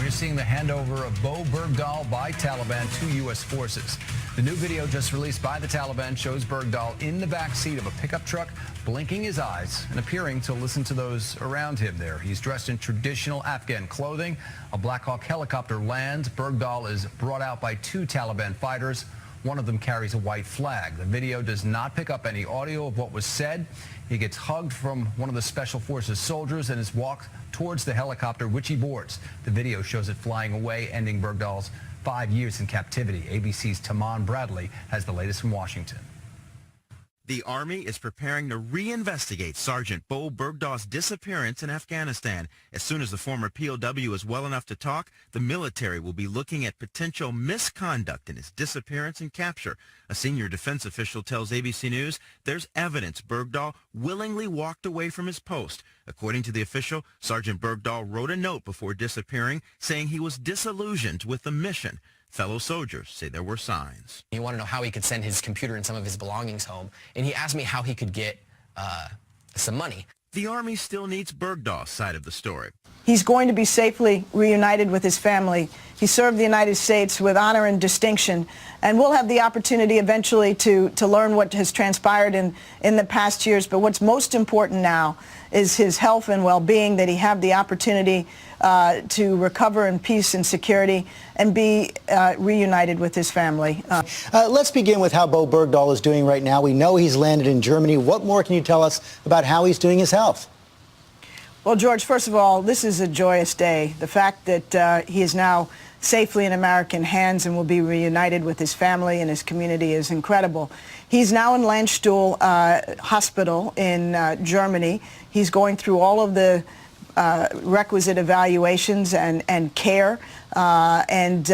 You're seeing the handover of Bowe Bergdahl by Taliban to U.S. forces. The new video just released by the Taliban shows Bergdahl in the back seat of a pickup truck, blinking his eyes and appearing to listen to those around him there. He's dressed in traditional Afghan clothing. A Black Hawk helicopter lands. Bergdahl is brought out by two Taliban fighters. One of them carries a white flag. The video does not pick up any audio of what was said. He gets hugged from one of the Special Forces soldiers and is walked towards the helicopter, which he boards. The video shows it flying away, ending Bergdahl's 5 years in captivity. ABC's Taman Bradley has the latest from Washington. The Army is preparing to reinvestigate Sergeant Bowe Bergdahl's disappearance in Afghanistan. As soon as the former POW is well enough to talk, the military will be looking at potential misconduct in his disappearance and capture. A senior defense official tells ABC News there's evidence Bergdahl willingly walked away from his post. According to the official, Sergeant Bergdahl wrote a note before disappearing saying he was disillusioned with the mission. Fellow soldiers say there were signs. He wanted to know how he could send his computer and some of his belongings home, and he asked me how he could get some money. The Army still needs Bergdahl's side of the story. He's going to be safely reunited with his family. He served the United States with honor and distinction, and we'll have the opportunity eventually to learn what has transpired in the past years. But what's most important now is his health and well-being, that he have the opportunity to recover in peace and security and be reunited with his family. Let's begin with how Bowe Bergdahl is doing right now. We know he's landed in Germany. What more can you tell us about how he's doing his health? Well, George, first of all, this is a joyous day. The fact that he is now safely in American hands and will be reunited with his family and his community is incredible. He's now in Landstuhl Hospital in Germany. He's going through all of the requisite evaluations and care, and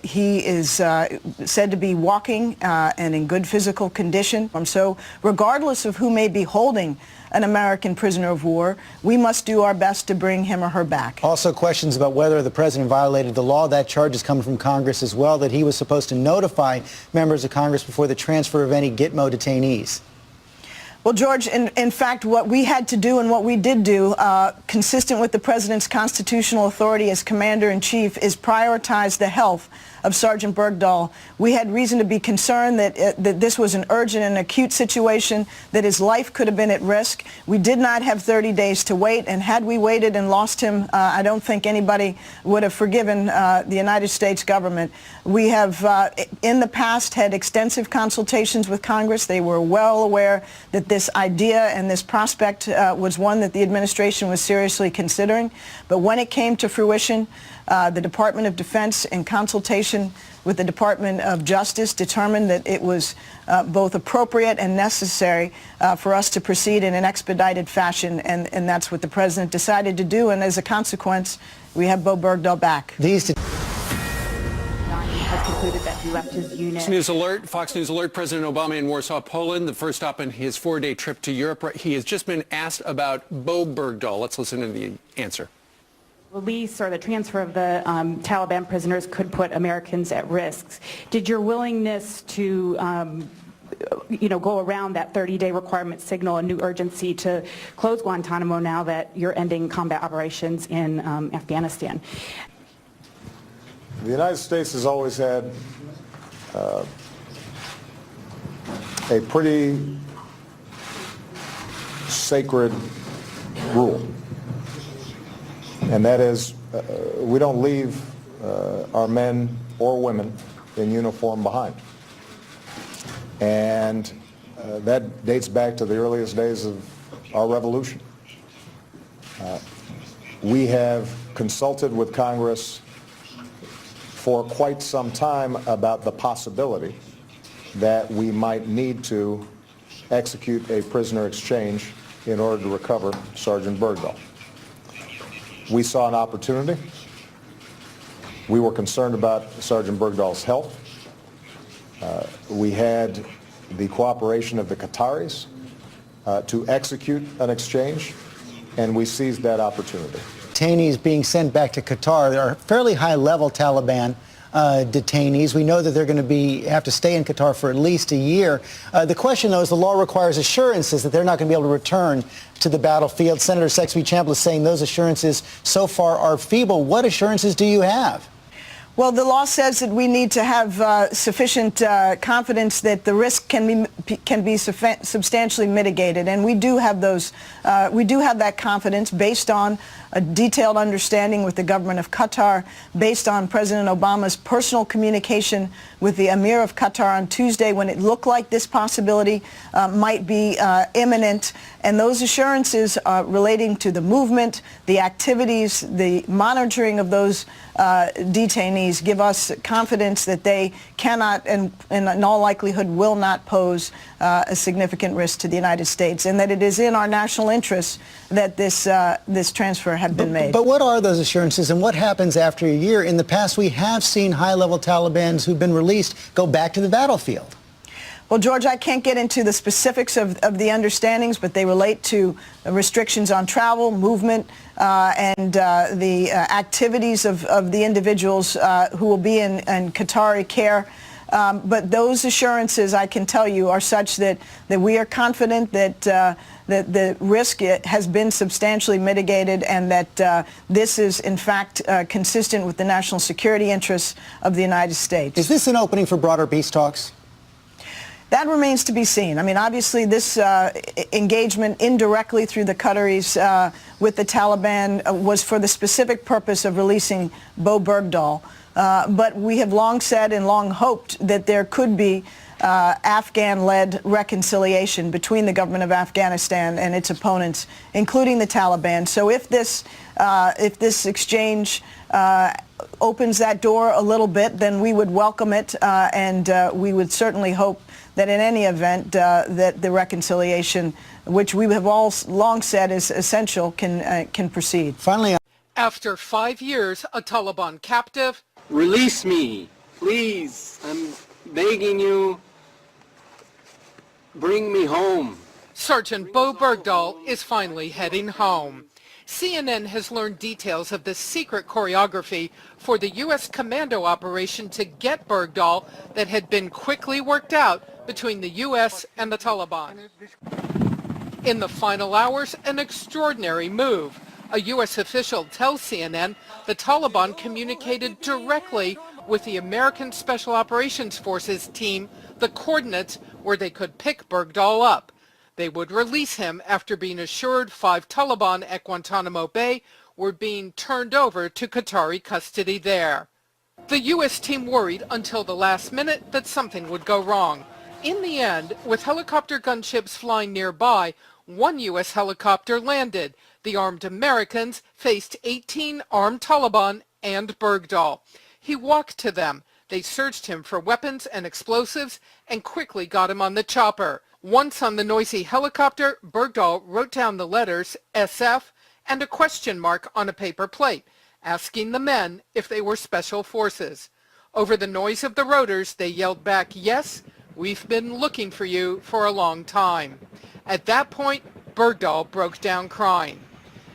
he is said to be walking and in good physical condition. So regardless of who may be holding an American prisoner of war, we must do our best to bring him or her back. Also questions about whether the president violated the law. That charge is coming from Congress as well, that he was supposed to notify members of Congress before the transfer of any Gitmo detainees. Well, George, in fact, what we had to do and what we did do, consistent with the president's constitutional authority as commander-in-chief, is prioritize the health of Sergeant Bergdahl. We had reason to be concerned that this was an urgent and acute situation, that his life could have been at risk. We did not have 30 days to wait, and had we waited and lost him, I don't think anybody would have forgiven the United States government. We have, in the past, had extensive consultations with Congress. They were well aware that this idea and this prospect was one that the administration was seriously considering. But when it came to fruition, the Department of Defense, in consultation with the Department of Justice, determined that it was both appropriate and necessary for us to proceed in an expedited fashion, and that's what the President decided to do, and as a consequence, we have Bowe Bergdahl back. Has concluded that he left his unit. Fox News Alert, President Obama in Warsaw, Poland, the first stop on his 4-day trip to Europe. He has just been asked about Bowe Bergdahl. Let's listen to the answer. Release or the transfer of the Taliban prisoners could put Americans at risk. Did your willingness to go around that 30-day requirement signal a new urgency to close Guantanamo now that you're ending combat operations in Afghanistan? The United States has always had a pretty sacred rule, and that is we don't leave our men or women in uniform behind. And that dates back to the earliest days of our revolution. We have consulted with Congress for quite some time about the possibility that we might need to execute a prisoner exchange in order to recover Sergeant Bergdahl. We saw an opportunity. We were concerned about Sergeant Bergdahl's health. We had the cooperation of the Qataris to execute an exchange, and we seized that opportunity. Detainees being sent back to Qatar. There are fairly high-level Taliban detainees. We know that they're going to have to stay in Qatar for at least a year. The question, though, is the law requires assurances that they're not going to be able to return to the battlefield. Senator Sexby Chambliss is saying those assurances so far are feeble. What assurances do you have? Well, the law says that we need to have sufficient confidence that the risk can be substantially mitigated, and we do have those. We do have that confidence based on a detailed understanding with the government of Qatar, based on President Obama's personal communication with the Emir of Qatar on Tuesday when it looked like this possibility might be imminent. And those assurances relating to the movement, the activities, the monitoring of those detainees give us confidence that they cannot and in all likelihood will not pose a significant risk to the United States, and that it is in our national interest that this transfer had been made. But what are those assurances, and what happens after a year? In the past, we have seen high-level Talibans who've been released go back to the battlefield. Well, George, I can't get into the specifics of the understandings, but they relate to restrictions on travel, movement, and the activities of the individuals who will be in Qatari care. But those assurances, I can tell you, are such that we are confident that that the risk has been substantially mitigated, and that this is, in fact, consistent with the national security interests of the United States. Is this an opening for broader peace talks? That remains to be seen. I mean, obviously, this engagement indirectly through the Qataris with the Taliban was for the specific purpose of releasing Bowe Bergdahl. But we have long said and long hoped that there could be Afghan-led reconciliation between the government of Afghanistan and its opponents, including the Taliban. So if this exchange opens that door a little bit, then we would welcome it, and we would certainly hope that in any event that the reconciliation, which we have all long said is essential, can proceed. Finally, after 5 years, a Taliban captive. Release me, please. I'm begging you. Bring me home. Sergeant Bowe Bergdahl is finally heading home. CNN has learned details of the secret choreography for the U.S. commando operation to get Bergdahl that had been quickly worked out between the U.S. and the Taliban. In the final hours, an extraordinary move. A U.S. official tells CNN the Taliban communicated directly with the American Special Operations Forces team the coordinates where they could pick Bergdahl up. They would release him after being assured 5 Taliban at Guantanamo Bay were being turned over to Qatari custody there. The U.S. team worried until the last minute that something would go wrong. In the end, with helicopter gunships flying nearby, one U.S. helicopter landed. The armed Americans faced 18 armed Taliban and Bergdahl. He walked to them. They searched him for weapons and explosives and quickly got him on the chopper. Once on the noisy helicopter, Bergdahl wrote down the letters SF and a question mark on a paper plate, asking the men if they were special forces. Over the noise of the rotors, they yelled back, "Yes, we've been looking for you for a long time." At that point, Bergdahl broke down crying.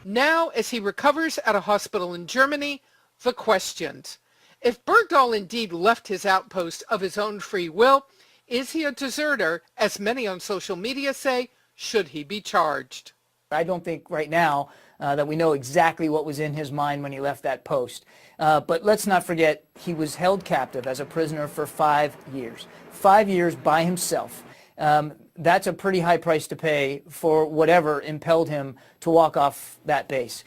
Now, as he recovers at a hospital in Germany, the questions. If Bergdahl indeed left his outpost of his own free will, is he a deserter, as many on social media say? Should he be charged? I don't think right now that we know exactly what was in his mind when he left that post. But let's not forget, he was held captive as a prisoner for 5 years. 5 years by himself. That's a pretty high price to pay for whatever impelled him to walk off that base.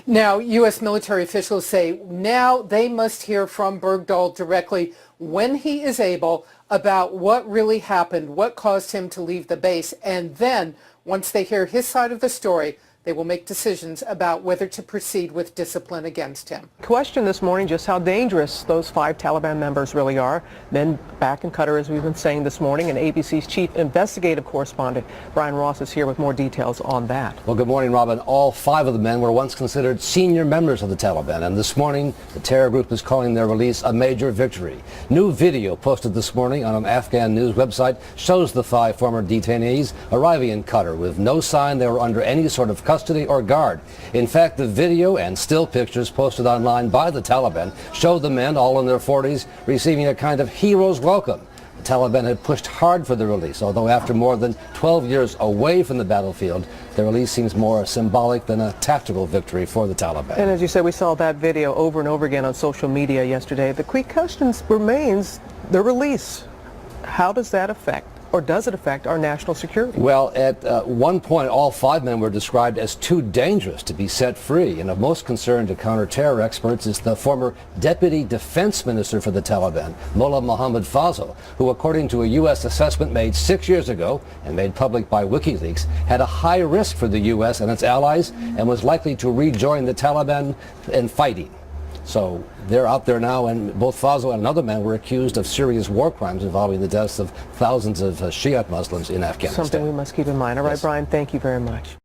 Now, U.S. military officials say now they must hear from Bergdahl directly when he is able about what really happened, what caused him to leave the base, and then once they hear his side of the story, they will make decisions about whether to proceed with discipline against him. Question this morning just how dangerous those 5 Taliban members really are. Men back in Qatar, as we've been saying this morning, and ABC's chief investigative correspondent Brian Ross is here with more details on that. Well, good morning, Robin. All 5 of the men were once considered senior members of the Taliban, and this morning the terror group is calling their release a major victory. New video posted this morning on an Afghan news website shows the 5 former detainees arriving in Qatar with no sign they were under any sort of custody or guard. In fact, the video and still pictures posted online by the Taliban show the men, all in their 40s, receiving a kind of hero's welcome. The Taliban had pushed hard for the release, although after more than 12 years away from the battlefield, the release seems more symbolic than a tactical victory for the Taliban. And as you said, we saw that video over and over again on social media yesterday. The key question remains the release. How does that affect, or does it affect, our national security? Well, at one point, all 5 men were described as too dangerous to be set free. And of most concern to counter-terror experts is the former Deputy Defense Minister for the Taliban, Mullah Mohammad Fazl, who, according to a U.S. assessment made 6 years ago and made public by WikiLeaks, had a high risk for the U.S. and its allies and was likely to rejoin the Taliban in fighting. So they're out there now, and both Fazl and another man were accused of serious war crimes involving the deaths of thousands of Shiite Muslims in Afghanistan. Something we must keep in mind. All right, Yes. Brian, thank you very much.